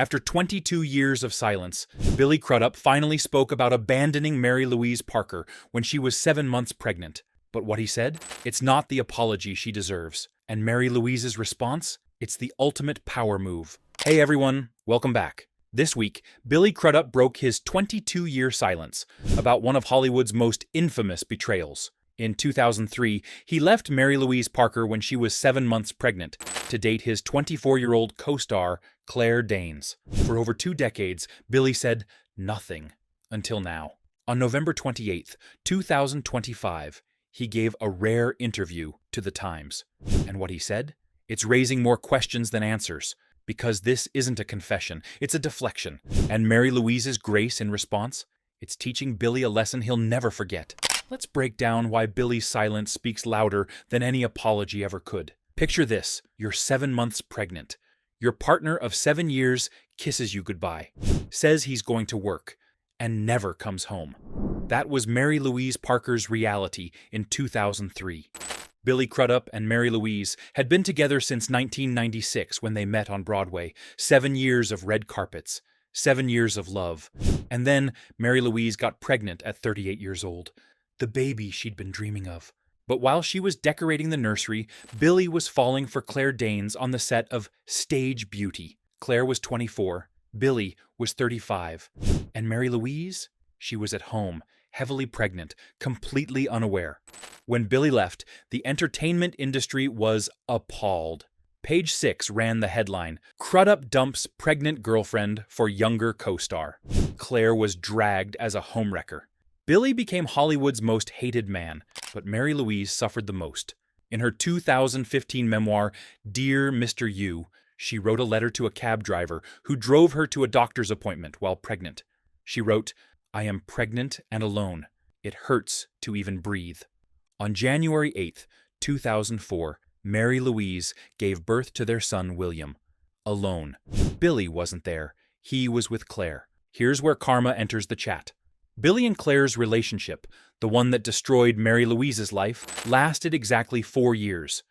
After 22 years of silence, Billy Crudup finally spoke about abandoning Mary-Louise Parker when she was 7 months pregnant. But what he said? It's not the apology she deserves. And Mary-Louise's response? It's the ultimate power move. Hey everyone, welcome back. This week, Billy Crudup broke his 22-year silence about one of Hollywood's most infamous betrayals. In 2003, he left Mary-Louise Parker when she was 7 months pregnant to date his 24-year-old co-star, Claire Danes. For over 2 decades, Billy said nothing until now. On November 28, 2025, he gave a rare interview to The Times. And what he said? It's raising more questions than answers, because this isn't a confession, it's a deflection. And Mary-Louise's grace in response? It's teaching Billy a lesson he'll never forget. Let's break down why Billy's silence speaks louder than any apology ever could. Picture this, you're 7 months pregnant. Your partner of 7 years kisses you goodbye, says he's going to work, and never comes home. That was Mary-Louise Parker's reality in 2003. Billy Crudup and Mary-Louise had been together since 1996 when they met on Broadway. 7 years of red carpets, 7 years of love. And then Mary-Louise got pregnant at 38 years old. The baby she'd been dreaming of. But while she was decorating the nursery, Billy was falling for Claire Danes on the set of Stage Beauty. Claire was 24, Billy was 35, and Mary-Louise? She was at home, heavily pregnant, completely unaware. When Billy left, the entertainment industry was appalled. Page 6 ran the headline, "Crudup dumps pregnant girlfriend for younger co-star." Claire was dragged as a homewrecker. Billy became Hollywood's most hated man, but Mary-Louise suffered the most. In her 2015 memoir, Dear Mr. You, she wrote a letter to a cab driver who drove her to a doctor's appointment while pregnant. She wrote, "I am pregnant and alone. It hurts to even breathe." On January 8, 2004, Mary-Louise gave birth to their son William. Alone. Billy wasn't there. He was with Claire. Here's where karma enters the chat. Billy and Claire's relationship, the one that destroyed Mary-Louise's life, lasted exactly 4 years.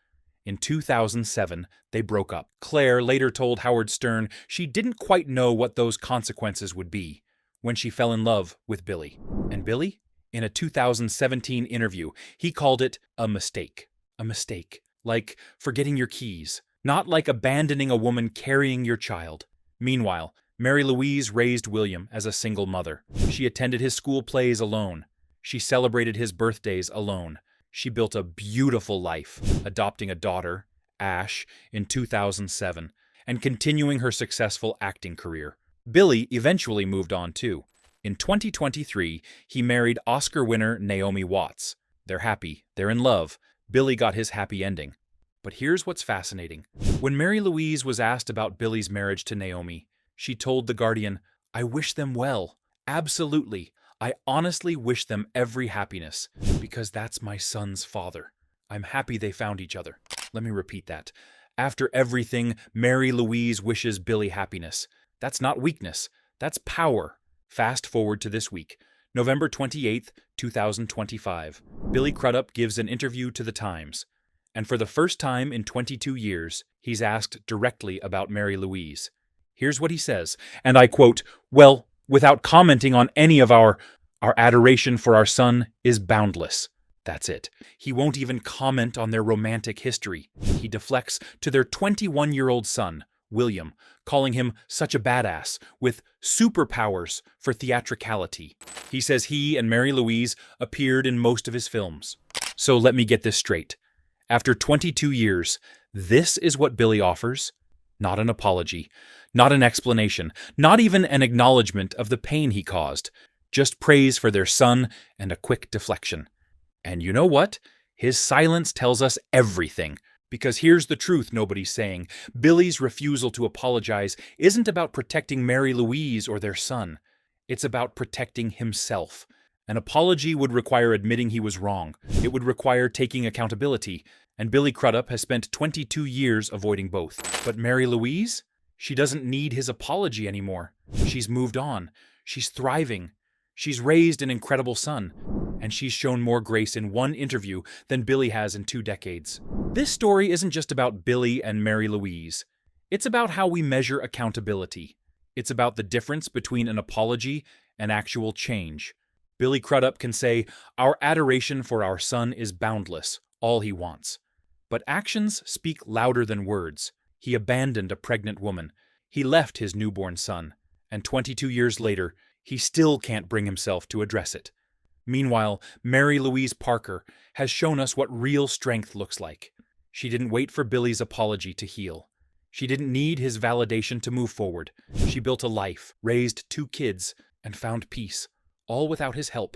In 2007, they broke up. Claire later told Howard Stern she didn't quite know what those consequences would be when she fell in love with Billy. And Billy? In a 2017 interview, he called it a mistake. A mistake. Like forgetting your keys. Not like abandoning a woman carrying your child. Meanwhile, Mary-Louise raised William as a single mother. She attended his school plays alone. She celebrated his birthdays alone. She built a beautiful life, adopting a daughter, Ash, in 2007, and continuing her successful acting career. Billy eventually moved on too. In 2023, he married Oscar winner Naomi Watts. They're happy, they're in love. Billy got his happy ending. But here's what's fascinating. When Mary-Louise was asked about Billy's marriage to Naomi, she told The Guardian, "I wish them well. Absolutely. I honestly wish them every happiness, because that's my son's father. I'm happy they found each other." Let me repeat that. After everything, Mary-Louise wishes Billy happiness. That's not weakness. That's power. Fast forward to this week, November 28, 2025. Billy Crudup gives an interview to The Times. And for the first time in 22 years, he's asked directly about Mary-Louise. Here's what he says, and I quote, "Well, without commenting on any of our adoration for our son is boundless." That's it. He won't even comment on their romantic history. He deflects to their 21-year-old son, William, calling him such a badass, with superpowers for theatricality. He says he and Mary-Louise appeared in most of his films. So let me get this straight. After 22 years, this is what Billy offers? Not an apology, not an explanation, not even an acknowledgement of the pain he caused. Just praise for their son and a quick deflection. And you know what? His silence tells us everything. Because here's the truth nobody's saying. Billy's refusal to apologize isn't about protecting Mary-Louise or their son. It's about protecting himself. An apology would require admitting he was wrong. It would require taking accountability. And Billy Crudup has spent 22 years avoiding both. But Mary-Louise? She doesn't need his apology anymore. She's moved on. She's thriving. She's raised an incredible son. And she's shown more grace in one interview than Billy has in 2 decades. This story isn't just about Billy and Mary-Louise. It's about how we measure accountability. It's about the difference between an apology and actual change. Billy Crudup can say, "Our adoration for our son is boundless, all he wants." But actions speak louder than words. He abandoned a pregnant woman. He left his newborn son. And 22 years later, he still can't bring himself to address it. Meanwhile, Mary-Louise Parker has shown us what real strength looks like. She didn't wait for Billy's apology to heal. She didn't need his validation to move forward. She built a life, raised 2 kids, and found peace, all without his help.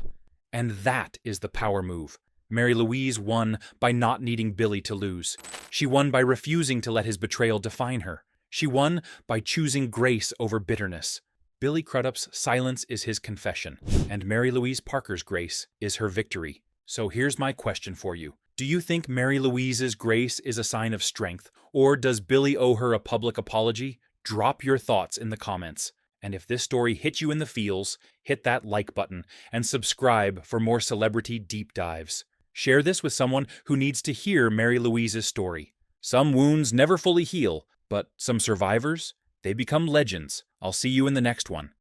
And that is the power move. Mary-Louise won by not needing Billy to lose. She won by refusing to let his betrayal define her. She won by choosing grace over bitterness. Billy Crudup's silence is his confession, and Mary-Louise Parker's grace is her victory. So here's my question for you. Do you think Mary-Louise's grace is a sign of strength, or does Billy owe her a public apology? Drop your thoughts in the comments. And if this story hit you in the feels, hit that like button and subscribe for more celebrity deep dives. Share this with someone who needs to hear Mary-Louise's story. Some wounds never fully heal, but some survivors, they become legends. I'll see you in the next one.